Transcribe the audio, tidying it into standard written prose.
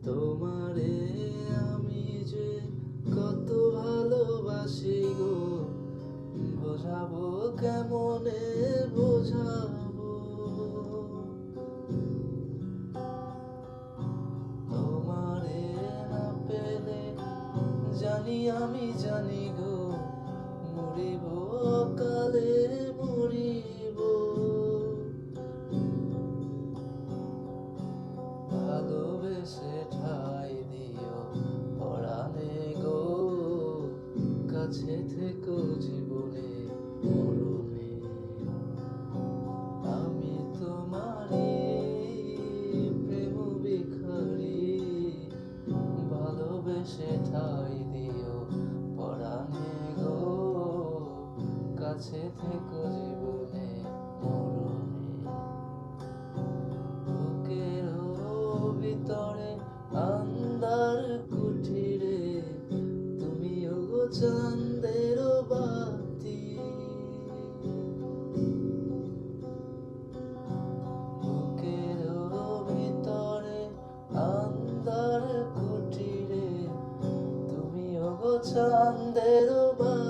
তোমারে আমি যে কত ভালোবাসি গো, বোঝাবো কেমনে বোঝাবো। তোমারে না পেলে জানি আমি জানি গো, মরিব কালে মরিব। ভালোবেসে ঠাই দিও পরাণে গো, কাছে থেকো জীবনে মরণে। আমি তোমারই প্রেম ভিখারি, ভালোবেসে ঠাই দিও পরাণে গো, কাছে থেকো জীবনে মরণে। বুকের ভিতরে আন্ধার কুঠিরে তুমি ওগো চাঁদের বাতি। বুকের ভিতরে আন্ধার কুঠিরে তুমি ওগো চাঁদের বাতি।